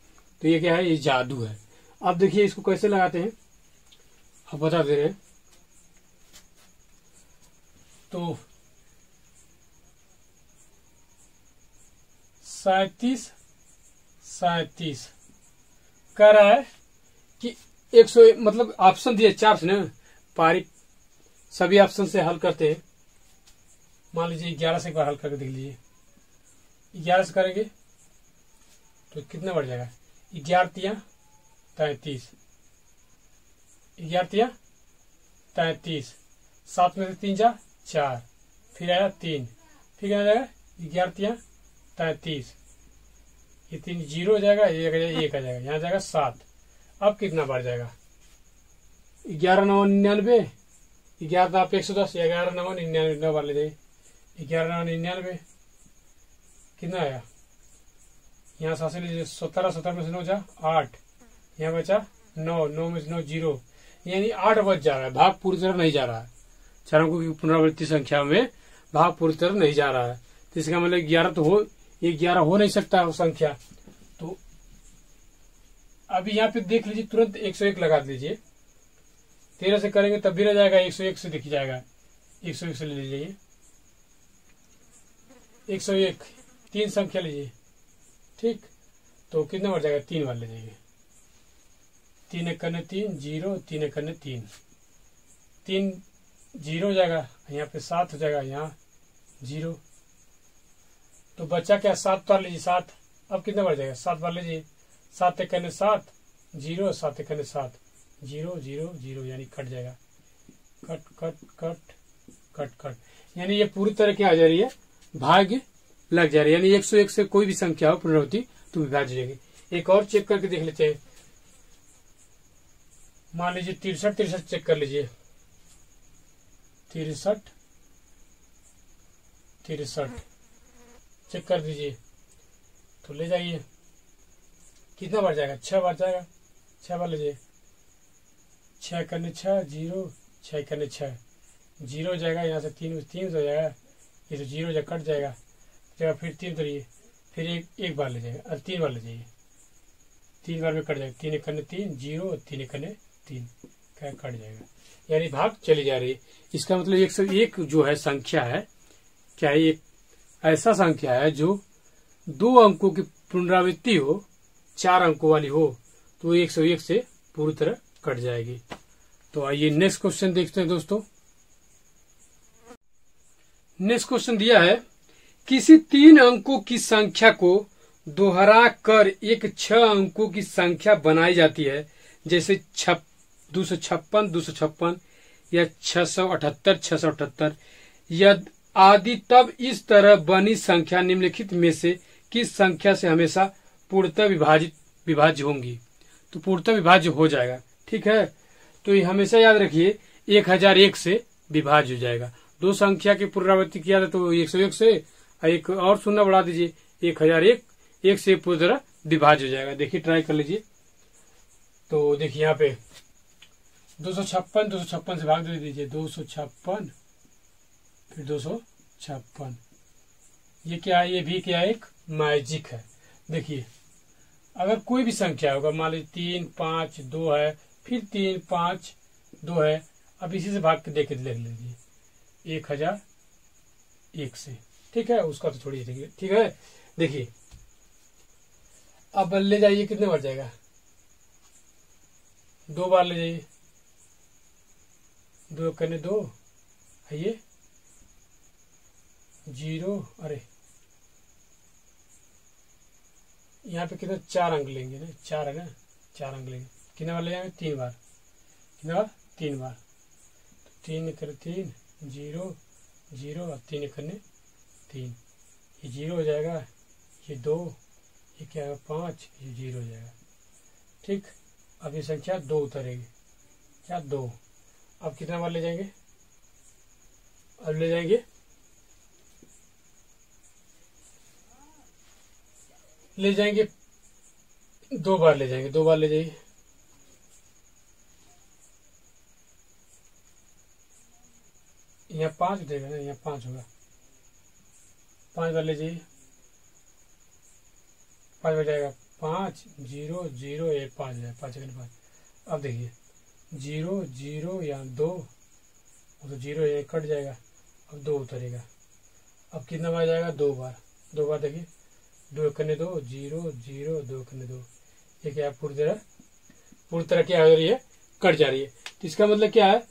तो ये क्या है, ये जादू है। अब देखिए इसको कैसे लगाते हैं, अब बता दे रहे हैं। तो 37 कह रहा है कि 100 मतलब ऑप्शन दिए 4 से ना, पारी सभी ऑप्शन से हल करते हैं। मान लीजिए 11 से एक बार हल करके देख लीजिए, 11 से करेंगे तो कितना बढ़ जाएगा 11 3 33, 11 33, 7 में से 3 जा 4, फिर आया 3, फिर आ जाएगा 11 33, ये 3 जीरो हो जाएगा, एक आ जाएगा, यहाँ जाएगा 7। अब कितना बढ़ जाएगा? 11 9 99, 11 आप 110, 11 9 99, 9 बार ले जाइए, 11 9 99 कितना आया? यहाँ से लीजिए 17, 17 में से 9 जा 8, यहाँ बचा 9, 9 में से 9 जीरो, यानी 8 बच जा रहा है, भाग पूरी तरह नहीं जा रहा है। चार अंकों की पुनरावृत्ति संख्या में भाग पूरी तरह नहीं जा रहा है, तो इसका मतलब 11 तो हो, ये 11 हो नहीं सकता वो संख्या। तो अभी यहाँ पे देख लीजिए, तुरंत 101 लगा दीजिए, 13 से करेंगे तब भी रह जाएगा, 101 से दिख जाएगा, 101 से ले लीजिए, 101 3 संख्या लीजिए, ठीक। तो कितना बढ़ जाएगा? 3 बार ले जाइए, 3 1 3 0, 3 1 3, 3 जीरो हो जाएगा, यहाँ पे 7 हो जाएगा, यहाँ 0, तो बच्चा क्या? 7 बार लीजिए, 7। अब कितना बढ़ जाएगा? 7 बार लीजिए, 7 1 7 0, 7 1 7 0 0 0, यानी कट जाएगा, cut cut cut cut cut, यानी ये पूरी तरह क्या आ जा रही है? भाग्य लग जा रही है, यानी 101 से कोई भी संख्या हो पुनरावृत्ति तो विभाज्य हो जाएगी। एक और चेक करके देख लेते हैं, मान लीजिए 63 63 चेक कर लीजिए, 63 63 चेक कर दीजिए, तो ले जाइए, कितना बढ़ जाएगा? 6 बढ़ जाएगा, 6 बार लीजिए, 6 करने 6 0, 6 करने 6 0 हो जाएगा, यहाँ से 3 हो जाएगा, ये तो 0 हो कट जाएगा, फिर 3 करिए, फिर एक बार ले जाएगा, और 3 बार ले जाइए, 3 बार में कट जाएगा, 3 1 3 0, 3 1 3 क्या कट जाएगा, यानी भाग चली जा रही है। इसका मतलब 101 जो है संख्या है, क्या ये ऐसा संख्या है जो 2 अंकों की पुनरावृत्ति हो, 4 अंकों वाली हो, तो 101 से पूरी तरह कट जाएगी। तो आइए नेक्स्ट क्वेश्चन देखते हैं दोस्तों। नेक्स्ट क्वेश्चन दिया है, किसी 3 अंकों की संख्या को दोहरा कर एक 6 अंकों की संख्या बनाई जाती है, जैसे 256 256 या 678 678 यदि आदि, तब इस तरह बनी संख्या निम्नलिखित में से किस संख्या से हमेशा पूर्णतः विभाज्य होंगी? तो पूर्णतः विभाज्य हो जाएगा, ठीक है। तो ये हमेशा याद रखिए 1001 से विभाज्य हो जाएगा। 2 संख्या की पुनरावृत्ति किया था तो 101 से, एक और शून्य बढ़ा दीजिए, 1001 1 से पूरी तरह विभाज्य हो जाएगा। देखिए ट्राई कर लीजिए, तो देखिए यहाँ पे 256 से भाग दे दीजिए, 256 फिर 256, ये क्या है? ये भी क्या है? एक मैजिक है। देखिए अगर कोई भी संख्या होगा, मान लीजिए 3 5 2 है, फिर 3 5 2 है, अब इसी से भाग के देख लीजिए 1001 से, ठीक है। उसका तो छोड़िए, ठीक है। देखिए अब ले जाइए, कितने बढ़ जाएगा? 2 बार ले जाइए, 2 करने 2 है, ये 0, अरे यहाँ पे कितना 4 अंक लेंगे ना, 4 है ना, 4 अंक लेंगे, कितने बार ले जाएंगे? 3 बार, कितने बार? 3 बार, 3 करे 3 0 0 और 3 करने 3, ये 0 हो जाएगा, ये 2, ये क्या है? 5, ये 0 हो जाएगा, ठीक। अब ये संख्या 2 उतरेगी, क्या? 2। अब कितना बार ले जाएंगे? अब ले जाएंगे, ले जाएंगे 2 बार ले जाएंगे, 2 बार ले जाइए, यहाँ 5 देगा ना, यहाँ 5 होगा, 5 बार ले जाइए, 5 हो जाएगा, 5 0 0 1 5 है, 5 5 5। अब देखिए 0 0 या 2, तो 0 1 कट जाएगा, अब 2 उतरेगा, अब कितना बार जाएगा? 2 बार, 2 बार देखिए, 2 करने 2 0 0 2 करने 2, ये क्या? पूरी तरह क्या हो रही है? कट जा रही है। तो इसका मतलब क्या है?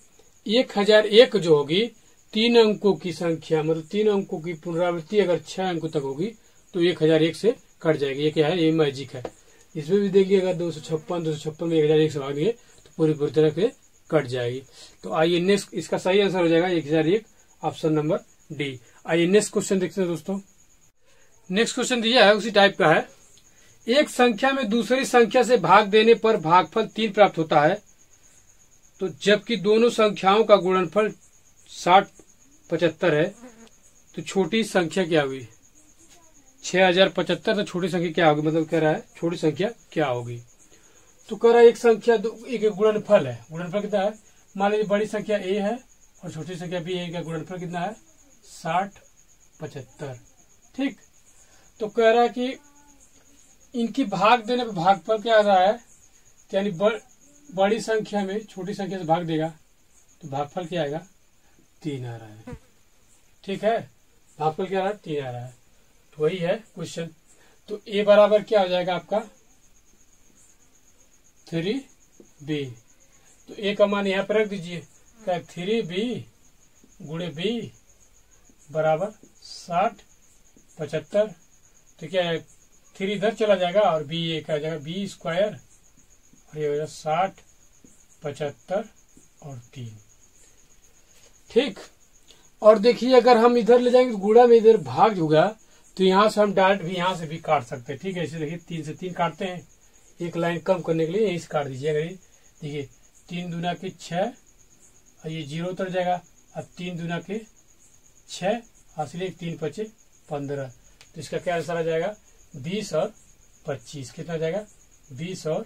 1001 जो होगी 3 अंकों की संख्या, मतलब 3 अंकों की पुनरावृत्ति अगर 6 अंकों तक होगी तो 1001 से कट जाएगी। ये क्या है? ये मैजिक है। इसमें भी देखिए अगर 256 में 1001 से भाग दिए तो पूरी तरह से कट जाएगी। तो आइए नेक्स्ट, इसका सही आंसर हो जाएगा 1001, ऑप्शन नंबर डी। आइए नेक्स्ट क्वेश्चन देखते हैं दोस्तों। नेक्स्ट क्वेश्चन दिया है उसी टाइप का है। एक संख्या में दूसरी संख्या से भाग देने पर भागफल 3 प्राप्त होता है, तो जबकि दोनों संख्याओं का गुणनफल 6075 है, तो छोटी संख्या क्या हुई? 6075, तो छोटी संख्या क्या होगी? मतलब कह रहा है छोटी संख्या क्या होगी। तो कह रहा है एक संख्या एक गुणनफल है। गुणनफल कितना है? मान लीजिए बड़ी संख्या ए है और छोटी संख्या बी है, का गुणनफल कितना है? 6075। ठीक, तो कह रहा है कि इनकी भाग देने पर भागफल क्या आ रहा है, यानी बड़ी संख्या में छोटी संख्या से भाग देगा तो भागफल क्या आएगा? 3 आ रहा है। ठीक है, भागफल क्या आ रहा है? 3 आ रहा है। तो वही है क्वेश्चन। तो ए बराबर क्या हो जाएगा आपका? 3b। तो ए का मान यहाँ पर रख दीजिए, क्या 3b गुणे बी बराबर 6075। तो क्या है, 3 इधर चला जाएगा और बी ये क्या हो जाएगा? बी स्क्वायर, और ये हो जाएगा 60 75 और 3। ठीक, और देखिए अगर हम इधर ले जाएंगे तो गुणा में इधर भाग होगा, तो यहाँ से हम डायरेक्ट भी यहाँ से भी काट सकते हैं। ठीक है, इसे देखिए 3 से 3 काटते हैं, एक लाइन कम करने के लिए यहीं से काट दीजिए। अगर देखिए 3 दूना के 6 और ये 0 उतर जाएगा, और 3 दूना के 6 इसलिए 3 5 15। तो इसका क्या आंसर आ जाएगा? 20 और 25। कितना जाएगा? 20 और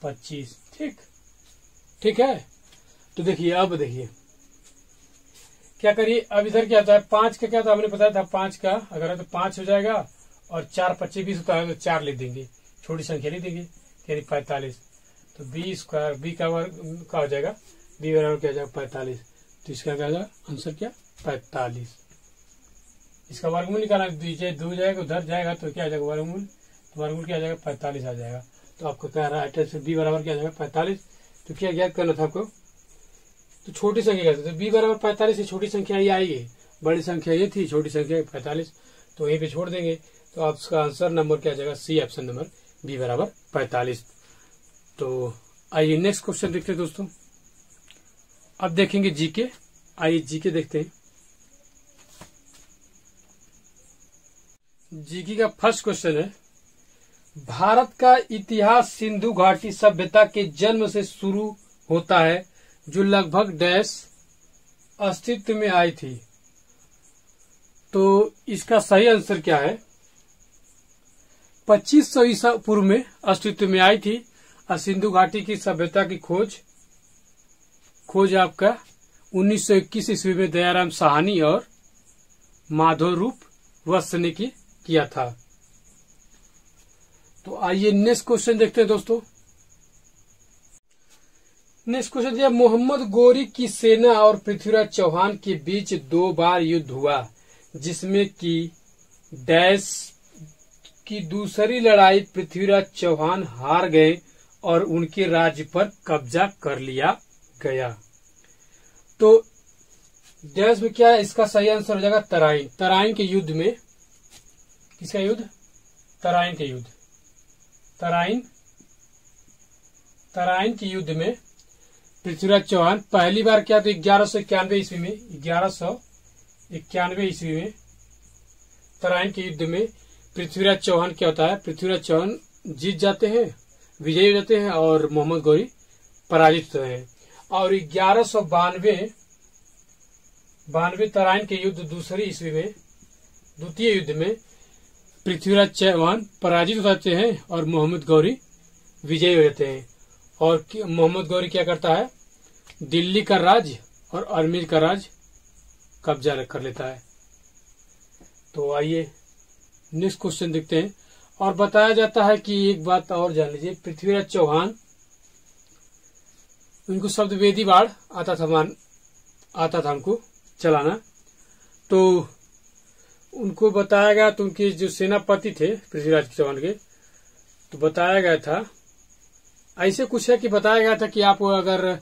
25। ठीक, ठीक है। तो देखिए अब देखिए क्या करिए, अब इधर क्या होता है? 5 का क्या था हमने बताया था, 5 का अगर है तो 5 हो जाएगा, और 4 25 20 होता है तो 4 लिख देंगे, छोटी संख्या लिख देंगे, यानी 45। तो बी स्क्वायर, बी का वर्ग का हो जाएगा, बी बराबर क्या हो जाएगा? 45। तो इसका क्या होगा आंसर? क्या? 45। इसका वर्गमूल निकालना, दो जाएगा उधर जाएगा तो क्या आ जाएगा? वर्गमूल। तो वर्गमूल क्या आ जाएगा? 45 आ जाएगा। तो आपको कह रहा है बी बराबर क्या आ जाएगा? 45। तो क्या याद करना था आपको? तो छोटी संख्या क्या? तो बी बराबर 45 से छोटी संख्या ये आएगी, बड़ी संख्या ये थी, छोटी संख्या 45, तो यहीं पे छोड़ देंगे। तो आपका आंसर नंबर क्या आ जाएगा? सी, ऑप्शन नंबर बी बराबर 45। तो आइए नेक्स्ट क्वेश्चन देखते हैं दोस्तों। अब देखेंगे जीके। आइए जीके देखते हैं। जीके का फर्स्ट क्वेश्चन है, भारत का इतिहास सिंधु घाटी सभ्यता के जन्म से शुरू होता है, जो लगभग डैश अस्तित्व में आई थी। तो इसका सही आंसर क्या है? 2500 ईसा पूर्व में अस्तित्व में आई थी, और सिंधु घाटी की सभ्यता की खोज आपका 1921 ईस्वी में दयाराम साहनी और माधव रूप वत्स ने किया था। तो आइए नेक्स्ट क्वेश्चन देखते हैं दोस्तों। नेक्स्ट क्वेश्चन दिया, मोहम्मद गोरी की सेना और पृथ्वीराज चौहान के बीच 2 बार युद्ध हुआ, जिसमें कि डैश की दूसरी लड़ाई पृथ्वीराज चौहान हार गए और उनके राज्य पर कब्जा कर लिया गया। तो डैश में क्या है? इसका सही आंसर हो जाएगा तराइन। तराइन के युद्ध में, किसका युद्ध? तराइन के युद्ध। तराइन के युद्ध में पृथ्वीराज चौहान पहली बार क्या? तो 1191 ईस्वी में, 1191 ईस्वी में तराइन के युद्ध में पृथ्वीराज चौहान क्या होता है? पृथ्वीराज चौहान जीत जाते हैं, विजयी हो जाते हैं, और मोहम्मद गौरी पराजित होते हैं। और 1192 तराइन के युद्ध द्वितीय युद्ध में पृथ्वीराज चौहान पराजित हो जाते हैं और मोहम्मद गौरी विजयी हो जाते हैं। और मोहम्मद गौरी क्या करता है? दिल्ली का राज और अजमेर का राज कब्जा कर लेता है। तो आइए नेक्स्ट क्वेश्चन देखते हैं। और बताया जाता है कि एक बात और जान लीजिए, पृथ्वीराज चौहान, उनको शब्द वेदी बाढ़ आता था उनको चलाना। तो उनको बताया गया, तो उनके जो सेनापति थे पृथ्वीराज चौहान के, तो बताया गया था, ऐसे कुछ है कि बताया गया था कि आप अगर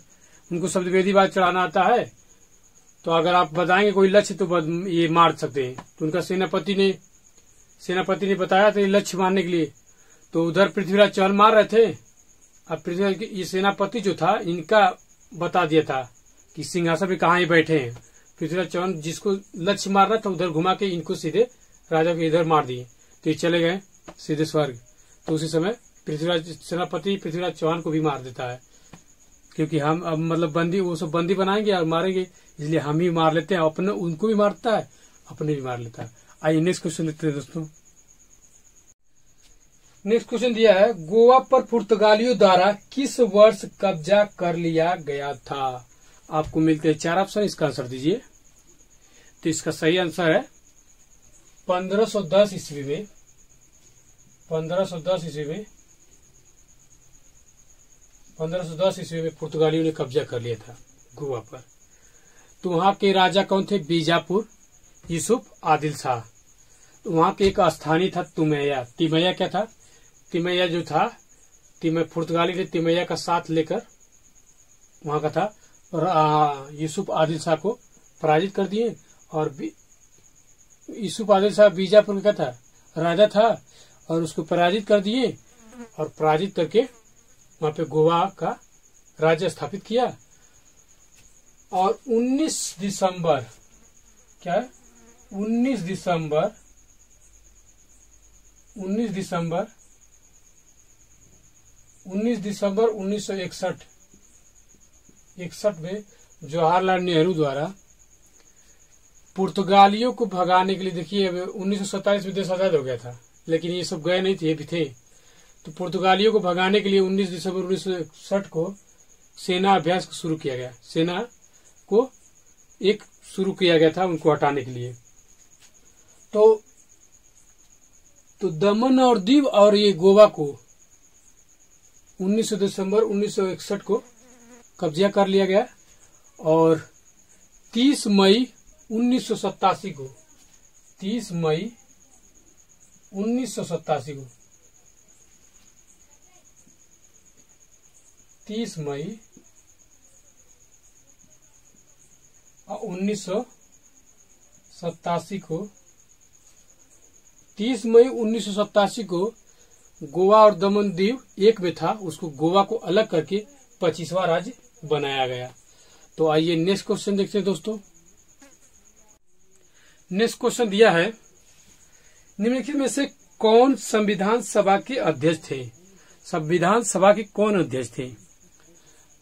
उनको शब्द वेदी बाढ़ चढ़ाना आता है तो अगर आप बताएंगे कोई लक्ष्य तो ये मार सकते हैं। तो उनका सेनापति ने बताया था लक्ष्य मारने के लिए। तो उधर पृथ्वीराज चौहान मार रहे थे। अब पृथ्वीराज ये सेनापति जो था इनका बता दिया था कि सिंहासन पे कहाँ ही बैठे हैं। पृथ्वीराज चौहान जिसको लक्ष्य मार रहा था उधर घुमा के इनको सीधे राजा को इधर मार दिए, तो ये चले गए सीधे स्वर्ग। तो उसी समय पृथ्वीराज सेनापति पृथ्वीराज चौहान को भी मार देता है, क्योंकि हम अब मतलब बंदी वो सब बंदी बनाएंगे और मारेंगे, इसलिए हम ही मार लेते हैं। अपने उनको भी मारता है, अपने भी मार लेता है। आइए नेक्स्ट क्वेश्चन लेते हैं दोस्तों। नेक्स्ट क्वेश्चन दिया है, गोवा पर पुर्तगालियों द्वारा किस वर्ष कब्जा कर लिया गया था? आपको मिलते हैं 4 ऑप्शन, इसका आंसर दीजिए। तो इसका सही आंसर है 1510 ईस्वी में। 1510 ईस्वी में पुर्तगालियों ने कब्जा कर लिया था गोवा पर। तो वहां के राजा कौन थे? बीजापुर यूसुफ आदिल शाह। तो वहां के एक स्थानीय था तिमैया। तिमैया क्या था? तिमैया जो था, पुर्तगाली ने तिमैया का साथ लेकर वहां का था और यूसुफ आदिल शाह को पराजित कर दिए। और यूसुफ आदिल शाह बीजापुर का था राजा था और उसको पराजित कर दिए और पराजित करके वहां पे गोवा का राज्य स्थापित किया। और 19 दिसंबर 1961 में जवाहरलाल नेहरू द्वारा पुर्तगालियों को भगाने के लिए, देखिए 1947 में देश आजाद हो गया था, लेकिन ये सब गए नहीं थे, ये भी थे। तो पुर्तगालियों को भगाने के लिए 19 दिसंबर 1961 को सेना अभ्यास शुरू किया गया। सेना को एक शुरू किया गया था उनको हटाने के लिए। तो दमन और दीव और ये गोवा को 19 दिसंबर 1961 को कब्जा कर लिया गया और 30 मई 1987 को 30 मई 1987 को 30 मई 1987 को गोवा और दमन दीव एक में था, उसको गोवा को अलग करके 25वां राज्य बनाया गया। तो आइए नेक्स्ट क्वेश्चन देखते हैं दोस्तों। नेक्स्ट क्वेश्चन दिया है, निम्नलिखित में से कौन संविधान सभा के अध्यक्ष थे? संविधान सभा के कौन अध्यक्ष थे?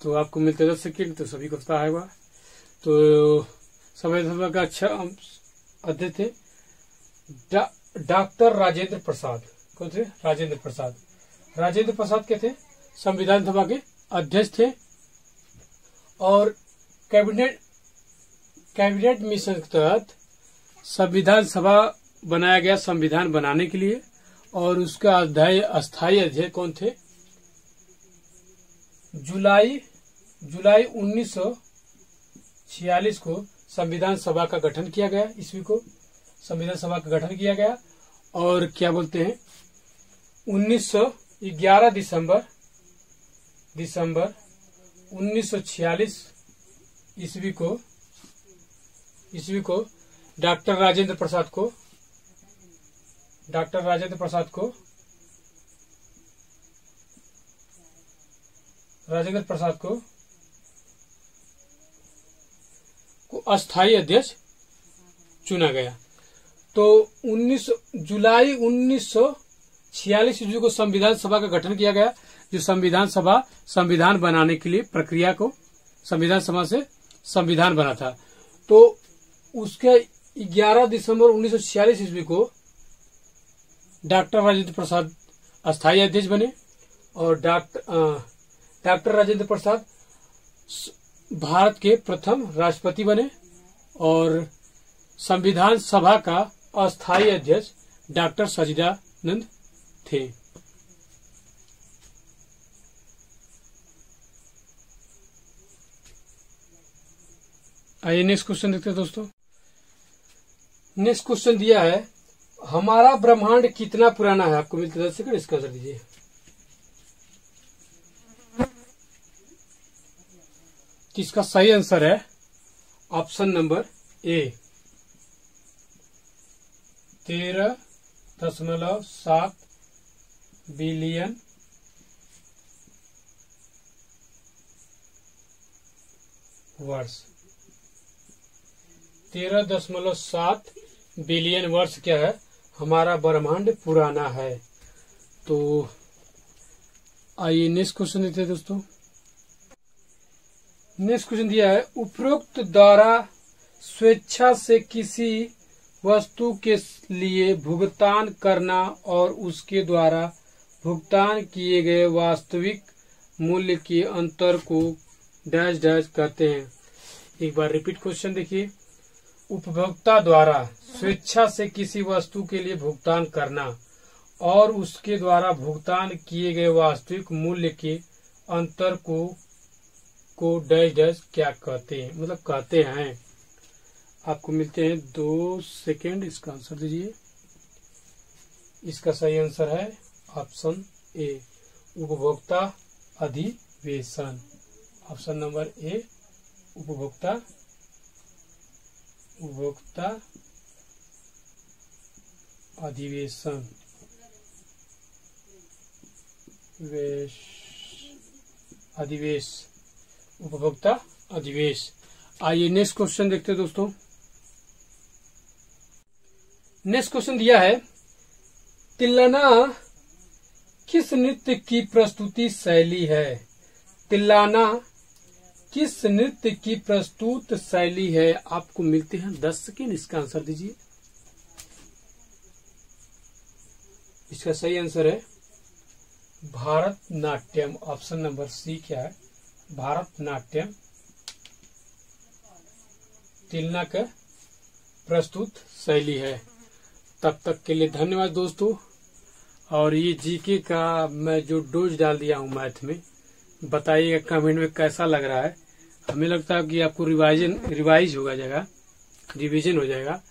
तो आपको मिलते 10 सेकेंड, तो सभी को पता है। तो संविधान सभा का अध्यक्ष थे डॉक्टर राजेंद्र प्रसाद। कौन थे? राजेंद्र प्रसाद। राजेंद्र प्रसाद क्या थे? संविधान सभा के अध्यक्ष थे। और कैबिनेट मिशन के तहत संविधान सभा बनाया गया संविधान बनाने के लिए, और उसका अस्थायी अध्यक्ष कौन थे? जुलाई 1946 को संविधान सभा का गठन किया गया। ईस्वी को संविधान सभा का गठन किया गया। और क्या बोलते हैं 11 दिसंबर 1946 ईस्वी को डॉक्टर राजेंद्र प्रसाद को अस्थायी अध्यक्ष चुना गया। तो जुलाई 1946 ईस्वी को संविधान सभा का गठन किया गया, जो संविधान सभा संविधान बनाने के लिए प्रक्रिया को संविधान सभा से संविधान बना था। तो उसके 11 दिसंबर 1946 ईस्वी को डॉक्टर राजेंद्र प्रसाद अस्थायी अध्यक्ष बने और डॉक्टर राजेंद्र प्रसाद भारत के प्रथम राष्ट्रपति बने और संविधान सभा का अस्थायी अध्यक्ष डॉक्टर सचिदानंद थे। आइए नेक्स्ट क्वेश्चन देखते हैं दोस्तों। नेक्स्ट क्वेश्चन दिया है, हमारा ब्रह्मांड कितना पुराना है? आपको मिलते 10 सेकंड, इसका आंसर दीजिए। इसका सही आंसर है ऑप्शन नंबर ए, 13.7 बिलियन वर्ष। 13.7 बिलियन वर्ष क्या है, हमारा ब्रह्मांड पुराना है। तो आइए नेक्स्ट क्वेश्चन देते हैं दोस्तों। नेक्स्ट क्वेश्चन दिया है, उपरोक्त द्वारा स्वेच्छा से किसी वस्तु के लिए भुगतान करना और उसके द्वारा भुगतान किए गए वास्तविक मूल्य के अंतर को डैश डैश कहते हैं। एक बार रिपीट क्वेश्चन देखिए। उपभोक्ता द्वारा स्वेच्छा से किसी वस्तु के लिए भुगतान करना और उसके द्वारा भुगतान किए गए वास्तविक मूल्य के अंतर को डैश डैश क्या कहते हैं, मतलब कहते हैं। आपको मिलते हैं 2 सेकेंड, इसका आंसर दीजिए। इसका सही आंसर है ऑप्शन ए, उपभोक्ता अधिवेशन। ऑप्शन नंबर ए, उपभोक्ता अधिवेशन। उपभोक्ता अधिवेश। आइए नेक्स्ट क्वेश्चन देखते हैं दोस्तों। नेक्स्ट क्वेश्चन दिया है, तिल्लाना किस नृत्य की प्रस्तुति शैली है। तिल्लाना किस नृत्य की प्रस्तुत शैली है। आपको मिलते हैं 10 सेकेंड, इसका आंसर दीजिए। इसका सही आंसर है भारतनाट्यम। ऑप्शन नंबर सी क्या है, भारतनाट्यम तिल्लाना का प्रस्तुत शैली है। तब तक के लिए धन्यवाद दोस्तों। और ये जीके का मैं जो डोज डाल दिया हूँ मैथ में, बताइएगा कमेंट में कैसा लग रहा है। हमें लगता है कि आपको रिवाइज हो जाएगा, रिवीजन हो जाएगा,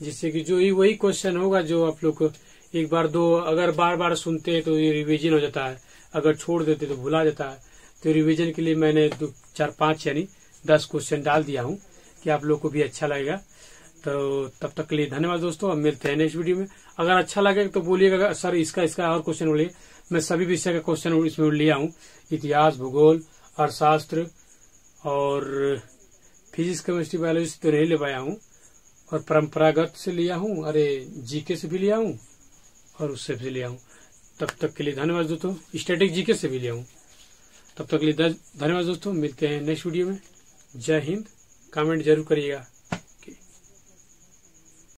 जिससे कि जो वही क्वेश्चन होगा जो आप लोग को एक बार दो अगर बार बार सुनते हैं तो ये रिवीजन हो जाता है, अगर छोड़ देते तो भुला जाता है। तो रिवीजन के लिए मैंने 4-5 यानी 10 क्वेश्चन डाल दिया हूँ कि आप लोग को भी अच्छा लगेगा। तो तब तक के लिए धन्यवाद दोस्तों। अब मिलते हैं नेक्स्ट वीडियो में। अगर अच्छा लगे तो बोलिएगा सर इसका और क्वेश्चन बोलिए। मैं सभी विषय का क्वेश्चन इसमें लिया हूँ, इतिहास, भूगोल, अर्थशास्त्र और फिजिक्स, केमिस्ट्री, बायोलॉजी से तो नहीं ले पाया हूँ, और परंपरागत से लिया हूँ, अरे जीके से भी लिया हूँ और उससे भी लिया हूँ। तब तक के लिए धन्यवाद दोस्तों। स्टैटिक जीके से भी लिया हूँ। तब तक के लिए धन्यवाद दोस्तों। मिलते हैं नेक्स्ट वीडियो में। जय हिंद। कमेंट जरूर करिएगा।